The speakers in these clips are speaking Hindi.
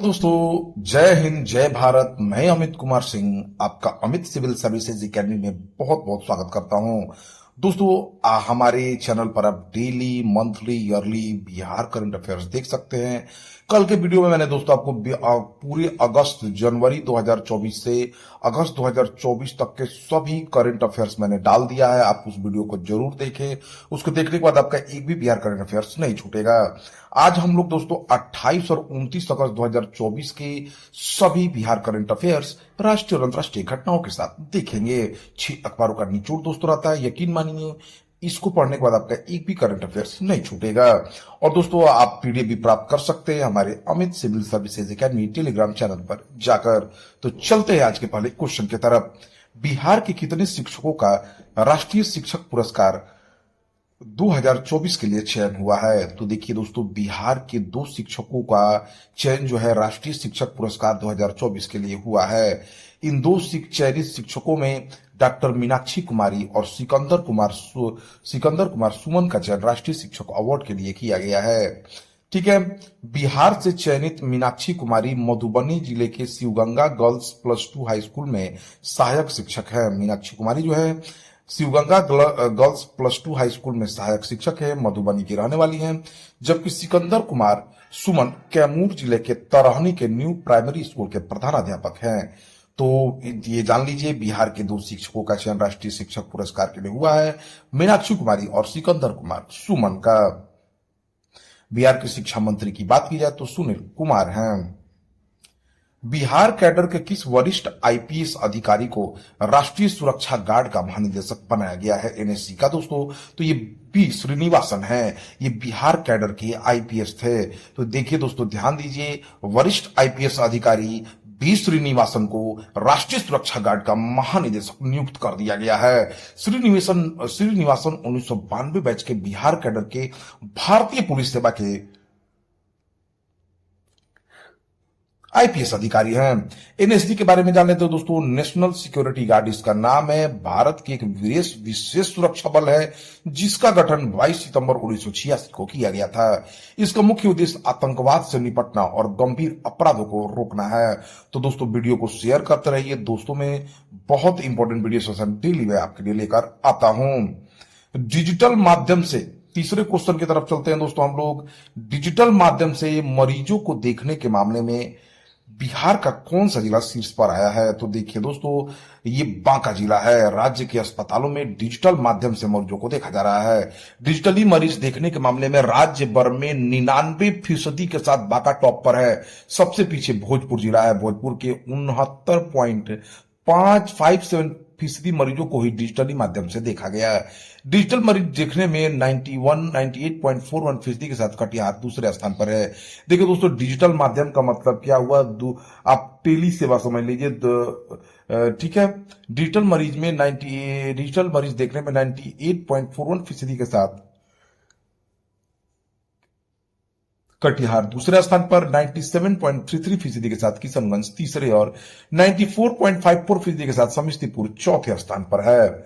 दोस्तों, जय हिंद, जय भारत। मैं अमित कुमार सिंह आपका अमित सिविल सर्विसेज एकेडमी में बहुत बहुत स्वागत करता हूं। दोस्तों, हमारे चैनल पर आप daily, monthly, yearly Bihar current affairs देख सकते हैं। कल के वीडियो में मैंने दोस्तों आपको पूरे अगस्त, जनवरी 2024 से अगस्त 2024 तक के सभी करंट अफेयर्स मैंने डाल दिया है। आप उस वीडियो को जरूर देखें। उसको देखने के बाद आपका एक भी बिहार करंट अफेयर्स नहीं छूटेगा। आज हम लोग दोस्तों 28 और 29 अगस्त 2024 के सभी बिहार करंट अफेयर्स राष्ट्रीय और अंतर्राष्ट्रीय घटनाओं के साथ देखेंगे। 6 अखबारों का निचोड़ दोस्तों रहता है। यकीन मानिए, इसको पढ़ने के बाद आपका एक भी करंट अफेयर्स नहीं छूटेगा। और दोस्तों, आप पीडीएफ भी प्राप्त कर सकते हैं हमारे Amit civil services academy Telegram channel पर जाकर। तो चलते हैं आज के पहले क्वेश्चन की तरफ। बिहार के कितने शिक्षकों का राष्ट्रीय शिक्षक पुरस्कार 2024 के लिए चयन हुआ है? तो देखिए दोस्तों, बिहार के 2 शिक्षकों का चयन जो है राष्ट्रीय शिक्षक पुरस्कार 2024 के लिए हुआ है। इन 2 चयनित शिक्षकों में डॉक्टर मीनाक्षी कुमारी और सिकंदर कुमार सुमन का चयन राष्ट्रीय शिक्षक अवार्ड के लिए किया गया है। ठीक है। बिहार से चयनित मीनाक्षी कुमारी मधुबनी जिले के शिवगंगा गर्ल्स +2 हाई स्कूल में सहायक शिक्षक है। मीनाक्षी कुमारी जो है शिवगंगा गर्ल्स +2 हाई स्कूल में सहायक शिक्षक है, मधुबनी की रहने वाली हैं। जबकि सिकंदर कुमार सुमन कैमूर जिले के तरहनी के न्यू प्राइमरी स्कूल के प्रधानाध्यापक हैं। तो ये जान लीजिए, बिहार के 2 शिक्षकों का चयन राष्ट्रीय शिक्षक पुरस्कार के लिए हुआ है, मीनाक्षी कुमारी और सिकंदर कुमार सुमन का। बिहार के शिक्षा मंत्री की बात की जाए तो सुनील कुमार हैं। बिहार कैडर के किस वरिष्ठ आईपीएस अधिकारी को राष्ट्रीय सुरक्षा गार्ड का महानिदेशक बनाया गया है एनएसजी का? दोस्तों, तो ये बी श्रीनिवासन है। ये बिहार कैडर के आईपीएस थे। तो देखिए दोस्तों, ध्यान दीजिए, वरिष्ठ आईपीएस अधिकारी बी श्रीनिवासन को राष्ट्रीय सुरक्षा गार्ड का महानिदेशक नियुक्त कर दिया गया है। श्रीनिवासन 1992 बैच के बिहार कैडर के भारतीय पुलिस सेवा के आईपीएस अधिकारी हैं। एनएसजी के बारे में जान लेते हो दोस्तों। नेशनल सिक्योरिटी गार्ड इसका नाम है। भारत की एक विशेष सुरक्षा बल है जिसका गठन 22 सितंबर 1986 को किया गया था। इसका मुख्य उद्देश्य आतंकवाद से निपटना और गंभीर अपराधों को रोकना है। तो दोस्तों, वीडियो को शेयर करते रहिए। दोस्तों, में बहुत इंपॉर्टेंट वीडियो सेशन डेली मैं आपके लिए लेकर आता हूं। डिजिटल माध्यम से तीसरे क्वेश्चन की तरफ चलते हैं दोस्तों हम लोग। डिजिटल माध्यम से मरीजों को देखने के मामले में बिहार का कौन सा जिला शीर्ष पर आया है? तो देखिए दोस्तों, ये बांका जिला है। राज्य के अस्पतालों में डिजिटल माध्यम से मरीजों को देखा जा रहा है। डिजिटली मरीज देखने के मामले में राज्य भर में 99% के साथ बांका टॉप पर है। सबसे पीछे भोजपुर जिला है। भोजपुर के 69.557% मरीजों को ही डिजिटली माध्यम से देखा गया है। डिजिटल मरीज देखने में 98.41% के साथ कटिहार दूसरे स्थान पर है। देखिए दोस्तों, डिजिटल माध्यम का मतलब क्या हुआ? आप टेली सेवा समझ लीजिए। ठीक है। डिजिटल मरीज देखने में 98.41% के साथ कटिहार दूसरे स्थान पर, 97.33% के साथ किशनगंज तीसरे और 94.54% के साथ समस्तीपुर चौथे स्थान पर है।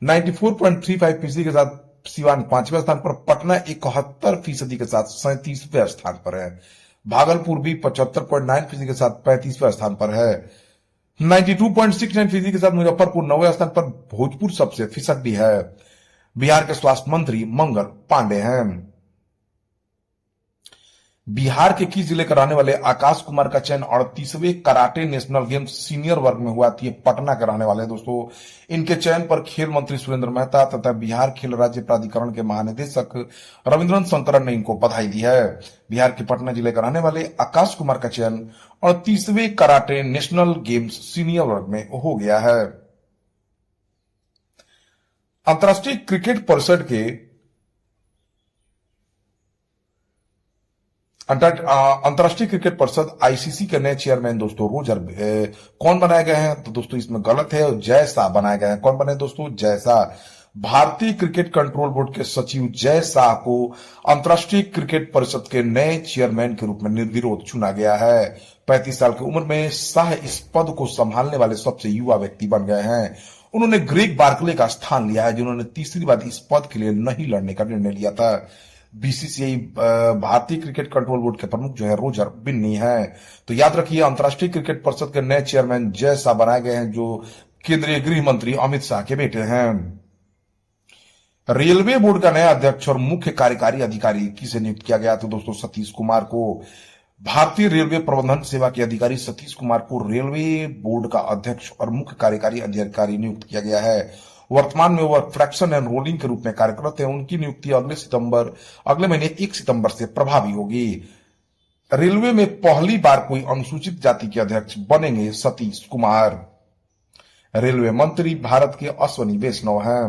94.35% के साथ सिवान 5वें स्थान पर, पटना 71% के साथ 37वें स्थान पर है। भागलपुर भी 75.9% के साथ 35वें स्थान पर है। 92.69% के साथ मुजफ्फरपुर 9वें स्थान पर। भोजपुर सबसे फीसदी है। बिहार के स्वास्थ्य मंत्री मंगल पांडे हैं। बिहार के किस जिले का रहने वाले आकाश कुमार का चयन 38वें कराटे नेशनल गेम्स सीनियर वर्ग में हुआ? ये पटना के रहने वाले हैं दोस्तों। इनके चयन पर खेल मंत्री सुरेंद्र मेहता तथा बिहार खेल राज्य प्राधिकरण के महानिदेशक रविंद्रन शंकरन ने इनको बधाई दी है। बिहार के पटना जिले का रहने वाले आकाश कुमार का चयन 38वें कराटे नेशनल गेम्स सीनियर वर्ग में हो गया है। अंतर्राष्ट्रीय क्रिकेट परिषद के अंतर्राष्ट्रीय क्रिकेट परिषद आईसीसी के नए चेयरमैन दोस्तों कौन बनाए गए हैं? तो दोस्तों, इसमें गलत है। जय शाह बनाए गए हैं। कौन बने दोस्तों? जय शाह। भारतीय क्रिकेट कंट्रोल बोर्ड के सचिव जय शाह को अंतर्राष्ट्रीय क्रिकेट परिषद के नए चेयरमैन के रूप में निर्विरोध चुना गया है। 35 साल की उम्र में शाह इस पद को संभालने वाले सबसे युवा व्यक्ति बन गए हैं। उन्होंने ग्रेग बार्कले का स्थान लिया है, जिन्होंने तीसरी बार इस पद के लिए नहीं लड़ने का निर्णय लिया था। बीसीसीआई भारतीय क्रिकेट कंट्रोल बोर्ड के प्रमुख जो है रोजर बिन्नी है। तो याद रखिए, अंतर्राष्ट्रीय क्रिकेट परिषद के नए चेयरमैन जय शाह बनाए गए हैं, जो केंद्रीय गृह मंत्री अमित शाह के बेटे हैं। रेलवे बोर्ड का नया अध्यक्ष और मुख्य कार्यकारी अधिकारी किसे नियुक्त किया गया? तो दोस्तों सतीश कुमार को। भारतीय रेलवे प्रबंधन सेवा के अधिकारी सतीश कुमार को रेलवे बोर्ड का अध्यक्ष और मुख्य कार्यकारी अधिकारी नियुक्त किया गया है। वर्तमान में वह फ्रैक्शन एंड रोलिंग के रूप में कार्यरत है। उनकी नियुक्ति अगले महीने 1 सितंबर से प्रभावी होगी। रेलवे में पहली बार कोई अनुसूचित जाति के अध्यक्ष बनेंगे सतीश कुमार। रेलवे मंत्री भारत के अश्वनी वैष्णव हैं।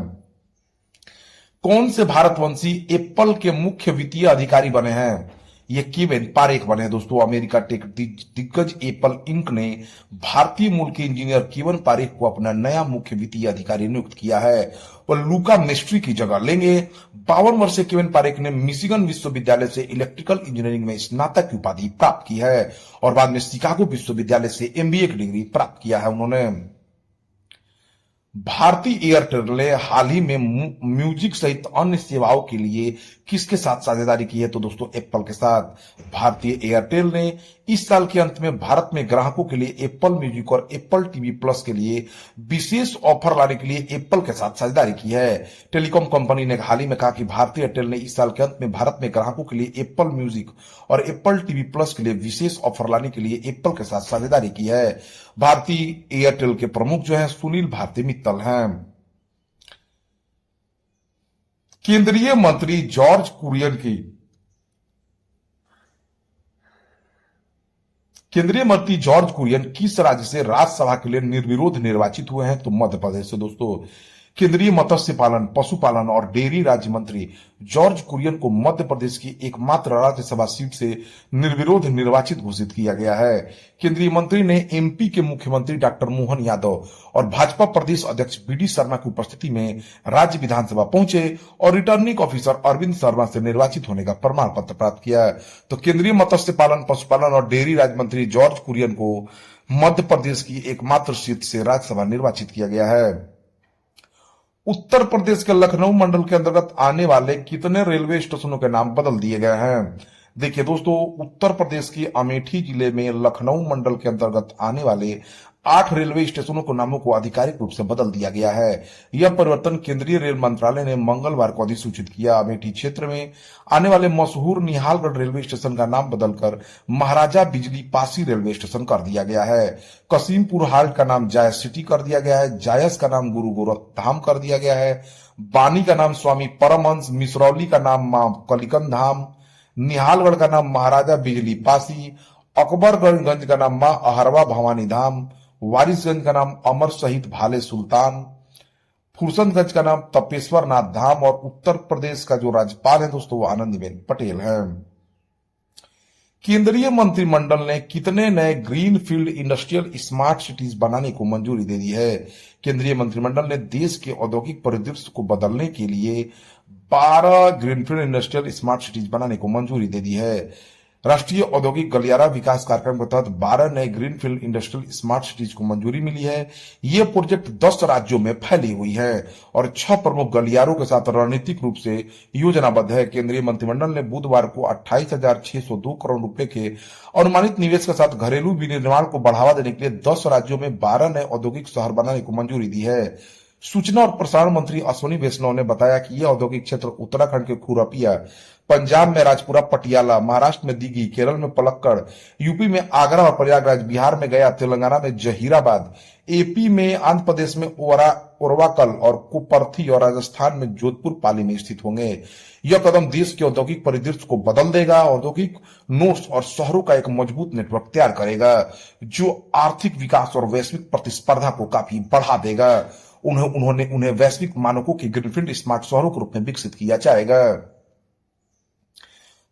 कौन से भारतवंशी एप्पल के मुख्य वित्तीय अधिकारी बने हैं? ये केविन पारेख बने हैं दोस्तों। अमेरिका टेक दिग्गज एप्पल इंक ने भारतीय मूल के इंजीनियर केविन पारेख को अपना नया मुख्य वित्तीय अधिकारी नियुक्त किया है। वह लूका मिस्ट्री की जगह लेंगे। 52 वर्षीय केविन पारेख ने मिशिगन विश्वविद्यालय से इलेक्ट्रिकल इंजीनियरिंग में स्नातक की उपाधि प्राप्त की है और बाद में शिकागो विश्वविद्यालय से एमबीए की डिग्री प्राप्त किया है उन्होंने। भारतीय एयरटेल ने हाल ही में म्यूजिक सहित अन्य सेवाओं के लिए किसके साथ साझेदारी की है? तो दोस्तों एप्पल के साथ। भारतीय एयरटेल ने इस साल के अंत में भारत में ग्राहकों के लिए एप्पल म्यूजिक और एप्पल टीवी प्लस के लिए विशेष ऑफर लाने के लिए एप्पल के साथ साझेदारी की है। टेलीकॉम कंपनी ने हाल ही में कहा कि भारतीय एयरटेल ने इस साल के अंत में भारत में ग्राहकों के लिए एप्पल म्यूजिक और एप्पल टीवी प्लस के लिए विशेष ऑफर लाने के लिए एप्पल के साथ साझेदारी की है। भारतीय एयरटेल के प्रमुख जो है सुनील भारती मित्तल हैं। केंद्रीय मंत्री जॉर्ज कुरियन किस राज्य से राज्यसभा के लिए निर्विरोध निर्वाचित हुए हैं? तो मध्य प्रदेश से दोस्तों। केंद्रीय मत्स्य पालन, पशुपालन और डेयरी राज्य मंत्री जॉर्ज कुरियन को मध्य प्रदेश की एकमात्र राज्यसभा सीट से निर्विरोध निर्वाचित घोषित किया गया है। केंद्रीय मंत्री ने एमपी के मुख्यमंत्री डॉक्टर मोहन यादव और भाजपा प्रदेश अध्यक्ष बीडी शर्मा की उपस्थिति में राज्य विधानसभा पहुंचे और रिटर्निंग ऑफिसर अरविंद शर्मा से निर्वाचित होने का प्रमाण पत्र प्राप्त किया। तो केंद्रीय मत्स्य पालन, पशुपालन और डेयरी राज्य मंत्री जॉर्ज कुरियन को मध्य प्रदेश की एकमात्र सीट से राज्यसभा निर्वाचित किया गया है। उत्तर प्रदेश के लखनऊ मंडल के अंतर्गत आने वाले कितने रेलवे स्टेशनों के नाम बदल दिए गए हैं? देखिए दोस्तों, उत्तर प्रदेश के अमेठी जिले में लखनऊ मंडल के अंतर्गत आने वाले 8 रेलवे स्टेशनों के नामों को आधिकारिक रूप से बदल दिया गया है। यह परिवर्तन केंद्रीय रेल मंत्रालय ने मंगलवार को अधिसूचित किया। अमेठी क्षेत्र में आने वाले मशहूर निहालगढ़ रेलवे स्टेशन का नाम बदलकर महाराजा बिजली पासी रेलवे स्टेशन कर दिया गया है। कसीमपुर हाल्ट का नाम जायस सिटी कर दिया गया है। जायस का नाम गुरु गोरख धाम कर दिया गया है। बानी का नाम स्वामी परमहंस, मिसरौली का नाम मां कलिकन धाम, निहालगढ़ का नाम महाराजा बिजली पासी, अकबरगंज का नाम मां अहरवा भवानी धाम, वारिसगंज का नाम अमर शहीद भाले सुल्तान, फुरसतगंज का नाम तपेश्वर नाथ धाम और उत्तर प्रदेश का जो राज्यपाल है दोस्तों वो आनंदीबेन पटेल है। केंद्रीय मंत्रिमंडल ने कितने नए green field industrial smart cities बनाने को मंजूरी दे दी है? केंद्रीय मंत्रिमंडल ने देश के औद्योगिक परिदृश्य को बदलने के लिए 12 ग्रीनफील्ड इंडस्ट्रियल स्मार्ट सिटीज बनाने को मंजूरी दे दी है। राष्ट्रीय औद्योगिक गलियारा विकास कार्यक्रम के तहत 12 नए ग्रीनफील्ड इंडस्ट्रियल स्मार्ट सिटीज को मंजूरी मिली है। ये प्रोजेक्ट 10 राज्यों में फैली हुई है और 6 प्रमुख गलियारों के साथ रणनीतिक रूप से योजनाबद्ध है। केंद्रीय मंत्रिमंडल ने बुधवार को 28,602 करोड़ रुपए के अनुमानित निवेश के साथ घरेलू विनिर्माण को बढ़ावा देने के लिए 10 राज्यों में 12 नए औद्योगिक शहर बनाने को मंजूरी दी है। सूचना और प्रसारण मंत्री अश्वनी वैष्णव ने बताया कि यह औद्योगिक क्षेत्र उत्तराखंड के खुरपिया, पंजाब में राजपुरा पटियाला, महाराष्ट्र में दिघी, केरल में पलक्कड़, यूपी में आगरा और प्रयागराज, बिहार में गया, तेलंगाना में जहीराबाद, एपी में, आंध्र प्रदेश में ओरवाकल और कुपर्थी और राजस्थान में जोधपुर पाली में स्थित होंगे। यह कदम देश के औद्योगिक परिदृश्य को बदल देगा, औद्योगिक नोड्स और शहरों का एक मजबूत नेटवर्क तैयार करेगा जो आर्थिक विकास और वैश्विक प्रतिस्पर्धा को काफी बढ़ा देगा। उन्हें वैश्विक मानकों के ग्रीनफील्ड स्मार्ट शहरों के रूप में विकसित किया जाएगा।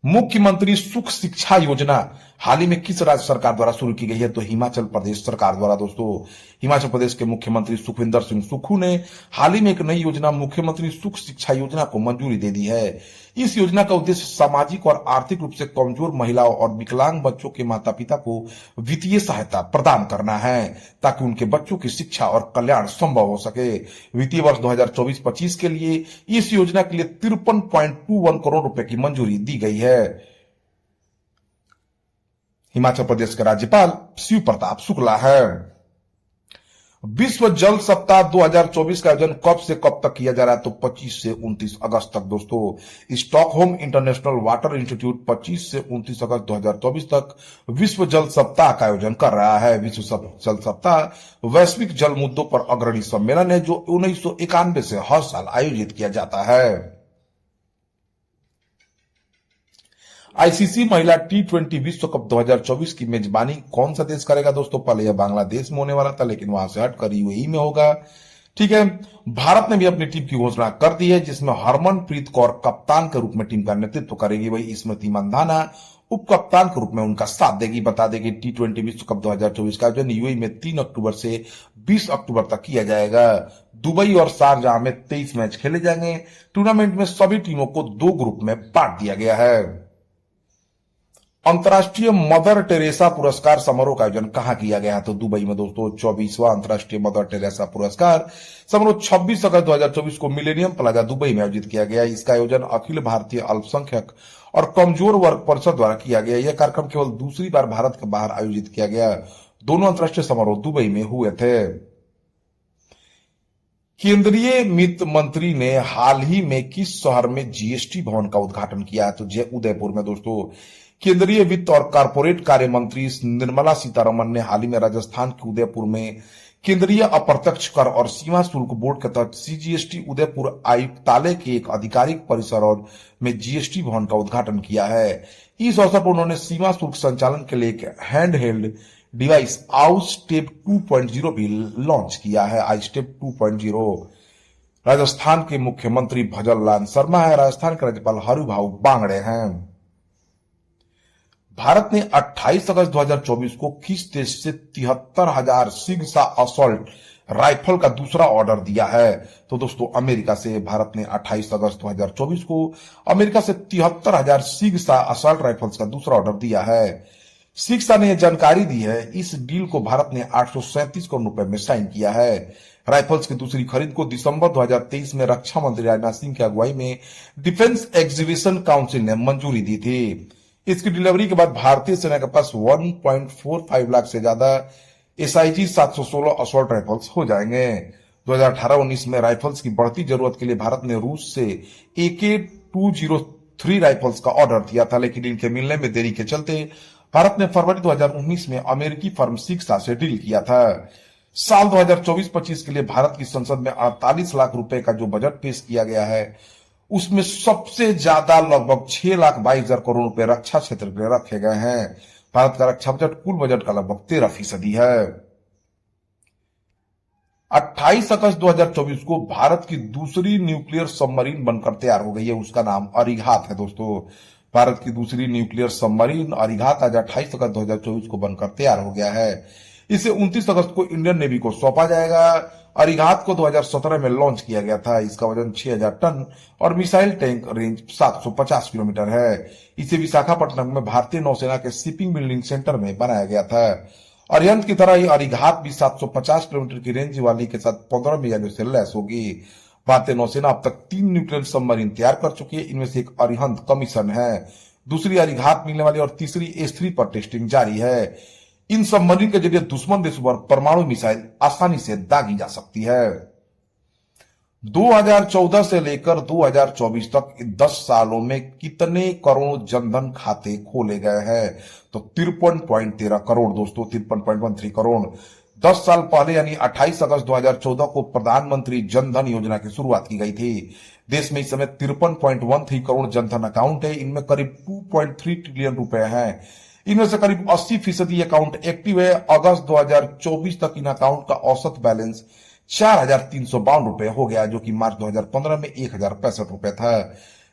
मुख्यमंत्री सुख शिक्षा योजना हाल ही में किस राज्य सरकार द्वारा शुरू की गई है? तो हिमाचल प्रदेश सरकार द्वारा दोस्तों। हिमाचल प्रदेश के मुख्यमंत्री सुखविंदर सिंह सुक्खू ने हाल ही में एक नई योजना मुख्यमंत्री सुख शिक्षा योजना को मंजूरी दे दी है। इस योजना का उद्देश्य सामाजिक और आर्थिक रूप से कमजोर महिलाओं और विकलांग बच्चों के माता पिता को वित्तीय सहायता प्रदान करना है, ताकि उनके बच्चों की शिक्षा और कल्याण संभव हो सके। वित्तीय वर्ष 2024-25 के लिए इस योजना के लिए 53.21 करोड़ रुपए की मंजूरी दी गई है। हिमाचल प्रदेश के राज्यपाल शिव प्रताप शुक्ला है। विश्व जल सप्ताह 2024 का आयोजन कब से कब तक किया जा रहा है? तो 25 से 29 अगस्त तक दोस्तों। स्टॉकहोम इंटरनेशनल वाटर इंस्टीट्यूट 25 से 29 अगस्त 2024 तक विश्व जल सप्ताह का आयोजन कर रहा है। विश्व जल सप्ताह वैश्विक जल मुद्दों पर अग्रणी सम्मेलन है जो 1991 से हर साल आयोजित किया जाता है। आईसीसी महिला T20 विश्व कप 2024 की मेजबानी कौन सा देश करेगा दोस्तों? पहले यह बांग्लादेश में होने वाला था, लेकिन वहां से हटकर यूएई में होगा। ठीक है, भारत ने भी अपनी टीम की घोषणा कर दी है, जिसमें हरमनप्रीत कौर कप्तान के रूप में टीम का नेतृत्व करेगी। वही स्मृति मंधाना उप कप्तान के रूप में उनका साथ देगी। बता दें कि T20 विश्व कप 2024 का आयोजन यूएई में 3 अक्टूबर से 20 अक्टूबर तक किया जाएगा। दुबई और शारजाह में 23 मैच खेले जाएंगे। टूर्नामेंट में सभी टीमों को 2 ग्रुप में बांट दिया गया है। अंतर्राष्ट्रीय मदर टेरेसा पुरस्कार समारोह का आयोजन कहां किया गया है? तो दुबई में दोस्तों। 24वां अंतर्राष्ट्रीय मदर टेरेसा पुरस्कार समारोह 26 अगस्त 2024 को मिलेनियम प्लाजा दुबई में आयोजित किया गया। इसका आयोजन अखिल भारतीय अल्पसंख्यक और कमजोर वर्ग परिषद द्वारा किया गया। यह कार्यक्रम केवल दूसरी बार भारत के बाहर आयोजित किया गया। दोनों अंतर्राष्ट्रीय समारोह दुबई में हुए थे। केंद्रीय वित्त मंत्री ने हाल ही में किस शहर में जीएसटी भवन का उद्घाटन किया? तो जय उदयपुर में दोस्तों। केंद्रीय वित्त और कॉर्पोरेट कार्य मंत्री निर्मला सीतारमण ने हाल ही में राजस्थान के उदयपुर में केंद्रीय अप्रत्यक्ष कर और सीमा शुल्क बोर्ड के तहत सीजीएसटी उदयपुर आयुक्तालय के एक आधिकारिक परिसर और में जीएसटी भवन का उद्घाटन किया है। इस अवसर पर उन्होंने सीमा शुल्क संचालन के लिए एक हैंड हेल्ड डिवाइस आउस्टेप 2.0 भी लॉन्च किया है। आईस्टेप 2.0 राजस्थान के मुख्यमंत्री भजन लाल शर्मा है। राजस्थान के राज्यपाल हरिभाऊ बांगड़े हैं। भारत ने 28 अगस्त 2024 को किस देश से 73,000 सिग्सा असॉल्ट राइफल का दूसरा ऑर्डर दिया है? तो दोस्तों अमेरिका से भारत ने 28 अगस्त 2024 को अमेरिका से 73,000 सिग्सा असॉल्ट राइफल्स का दूसरा ऑर्डर दिया है। सिग्सा ने यह जानकारी दी है। इस डील को भारत ने 837 करोड़ रुपए में साइन किया है। राइफल्स की दूसरी खरीद को दिसंबर 2023 में रक्षा मंत्री राजनाथ सिंह की अगुवाई में डिफेंस एग्जीबिशन काउंसिल ने मंजूरी दी थी। इसकी डिलीवरी के बाद भारतीय सेना के पास 1.45 लाख से ज्यादा SIG 716 असॉल्ट राइफल्स हो जाएंगे। 2018-19 में राइफल्स की बढ़ती जरूरत के लिए भारत ने रूस से AK-203 राइफल्स का ऑर्डर दिया था, लेकिन इनके मिलने में देरी के चलते भारत ने फरवरी 2019 में अमेरिकी फर्म सिक्सा से डील किया था। साल 2024-25 के लिए भारत की संसद में 48 लाख रुपए का जो बजट पेश किया गया है, उसमें सबसे ज्यादा लगभग 6,22,000 करोड़ रुपए रक्षा क्षेत्र के लिए रखे गए हैं। भारत का रक्षा बजट कुल बजट का लगभग 13% है। 28 अगस्त 2024 को भारत की दूसरी न्यूक्लियर सबमरीन बनकर तैयार हो गई है। उसका नाम अरिघात है दोस्तों। भारत की दूसरी न्यूक्लियर सबमरीन अरिघात आज 28 अगस्त 2024 को बनकर तैयार हो गया है। इसे 29 अगस्त को इंडियन नेवी को सौंपा जाएगा। अरिघात को 2017 में लॉन्च किया गया था। इसका वजन 6,000 टन और मिसाइल टैंक रेंज 750 किलोमीटर है। इसे विशाखापट्टनम में भारतीय नौसेना के शिपिंग बिल्डिंग सेंटर में बनाया गया था। अरिहंत की तरह ही अरिघात भी 750 किलोमीटर की रेंज वाली के साथ 15 मिसाइलों से लैस होगी। भारतीय नौसेना अब तक 3 न्यूक्लियर सबमरीन तैयार कर चुकी है। इनमें से एक अरिहंत कमीशन है, दूसरी अरिघात मिलने वाली और तीसरी S3 पर टेस्टिंग जारी है। इन सबमरीन के जरिए दुश्मन देशों पर परमाणु मिसाइल आसानी से दागी जा सकती है। 2014 से लेकर 2024 तक 10 सालों में कितने करोड़ जनधन खाते खोले गए हैं? तो 53.13 करोड़ दोस्तों, 53.13 करोड़। 10 साल पहले यानी 28 अगस्त 2014 को प्रधानमंत्री जनधन योजना की शुरुआत की गई थी। देश में इस समय 53.13 करोड़ जनधन अकाउंट है। इनमें करीब 2.3 ट्रिलियन रुपए हैं। इनमें से करीब 80% अकाउंट एक्टिव है। अगस्त 2024 तक इन अकाउंट का औसत बैलेंस 4,352 रुपए हो गया, जो कि मार्च 2015 में 1,065 रुपए था।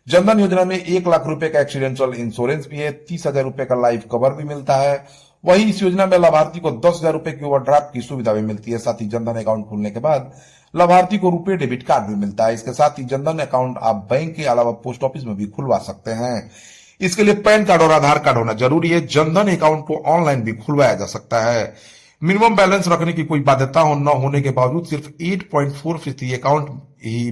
जनधन योजना में 1 लाख रुपए का एक्सीडेंटल इंश्योरेंस भी है, 30,000 रुपए का लाइफ कवर भी मिलता है। वहीं इस योजना में लाभार्थी को 10,000 रुपए की ओवरड्राफ्ट की सुविधा भी मिलती है। साथ ही जनधन अकाउंट खोलने के बाद लाभार्थी को रुपए डेबिट कार्ड भी मिलता है। इसके साथ ही जनधन अकाउंट आप बैंक के अलावा पोस्ट ऑफिस में भी खुलवा सकते हैं। इसके लिए पैन कार्ड और आधार कार्ड होना जरूरी है। जनधन अकाउंट को ऑनलाइन भी खुलवाया जा सकता है। मिनिमम बैलेंस रखने की कोई बाध्यता न होने के बावजूद सिर्फ 8.4% अकाउंट ही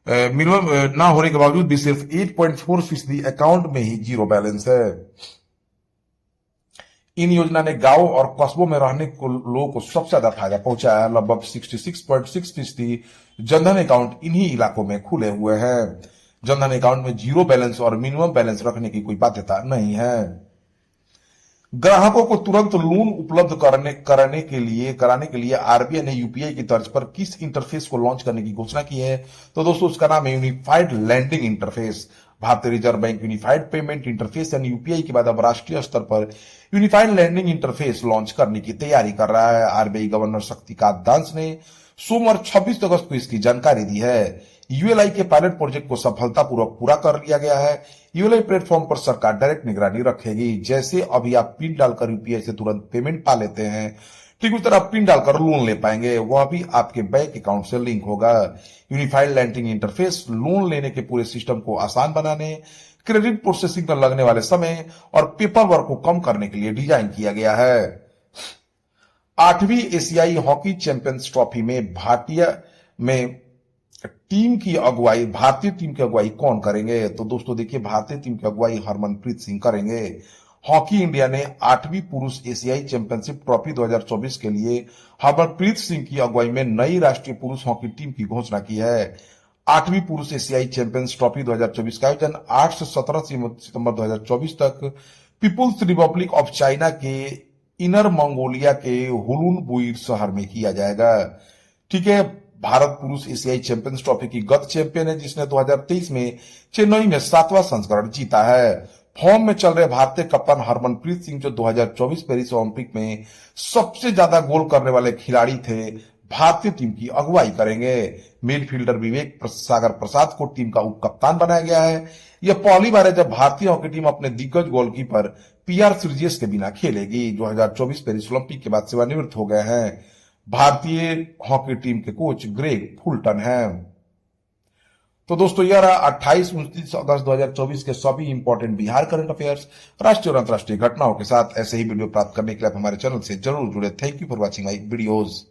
मिनिमम ना होने के बावजूद भी सिर्फ 8.4% अकाउंट में ही जीरो बैलेंस है। इन योजना ने गांव और कस्बों में रहने को लोगों को सबसे ज्यादा फायदा पहुंचाया है। लगभग 66.6% जनधन अकाउंट इन्हीं इलाकों में खुले हुए हैं। जनधन अकाउंट में जीरो बैलेंस और मिनिमम बैलेंस रखने की कोई बाध्यता नहीं है। ग्राहकों को तुरंत लोन उपलब्ध कराने के लिए आरबीआई ने यूपीआई की तर्ज पर किस इंटरफेस को लॉन्च करने की घोषणा की है? तो दोस्तों उसका नाम है यूनिफाइड लैंडिंग इंटरफेस। भारतीय reserve bank unified payment interface यानी यूपीआई के बाद अब राष्ट्रीय स्तर पर यूनिफाइड लैंडिंग इंटरफेस लॉन्च करने की तैयारी कर रहा है। आरबीआई गवर्नर शक्तिकांत दास ने सोमवार 26 अगस्त को इसकी जानकारी दी है। यूएलआई के पायलट प्रोजेक्ट को सफलतापूर्वक पूरा कर लिया गया है। यूएलआई प्लेटफॉर्म पर सरकार डायरेक्ट निगरानी रखेगी। जैसे अभी आप पिन डालकर यूपीआई से तुरंत पेमेंट पा लेते हैं, ठीक उस तरह पिन डालकर लोन ले पाएंगे, वह भी आपके बैंक अकाउंट से लिंक होगा। यूनिफाइड लैंडिंग इंटरफेस लोन लेने के पूरे सिस्टम को आसान बनाने, क्रेडिट प्रोसेसिंग में लगने वाले समय और पेपर वर्क को कम करने के लिए डिजाइन किया गया है। 8वीं एशियाई हॉकी चैंपियंस ट्रॉफी में भारतीय टीम की अगुवाई कौन करेंगे? तो दोस्तों देखिए, भारतीय टीम की अगुवाई हरमनप्रीत सिंह करेंगे। हॉकी इंडिया ने 8वीं पुरुष एशियाई चैंपियनशिप ट्रॉफी 2024 के लिए हरमनप्रीत सिंह की अगुवाई में नई राष्ट्रीय पुरुष हॉकी टीम की घोषणा की है। 8वीं पुरुष एशियाई चैंपियंस ट्रॉफी 2024 का आयोजन 8 से 17 सितंबर 2024 तक पीपुल्स रिपब्लिक ऑफ चाइना के इनर मंगोलिया के हुलुनबुई शहर में किया जाएगा। ठीक है, भारत पुरुष एशियाई चैंपियंस ट्रॉफी की गत चैंपियन है, जिसने 2023 में चेन्नई में 7वां संस्करण जीता है। फॉर्म में चल रहे भारतीय कप्तान हरमनप्रीत सिंह, जो 2024 पेरिस ओलंपिक में सबसे ज्यादा गोल करने वाले खिलाड़ी थे, भारतीय टीम की अगुवाई करेंगे। मिडफील्डर विवेक सागर प्रसाद को टीम का उप कप्तान बनाया गया है। यह पहली बार है जब भारतीय हॉकी टीम अपने दिग्गज गोलकीपर पीआर श्रीजेश के बिना खेलेगी। 2024 पेरिस ओलंपिक के बाद सेवानिवृत्त हो गए हैं। भारतीय हॉकी टीम के कोच ग्रेग फुलटन हैं। तो दोस्तों यह रहा 28-29 अगस्त 2024 के सभी इंपॉर्टेंट बिहार करंट अफेयर्स, राष्ट्रीय और अंतर्राष्ट्रीय घटनाओं के साथ। ऐसे ही वीडियो प्राप्त करने के लिए आप हमारे चैनल से जरूर जुड़े। Thank you for watching my videos.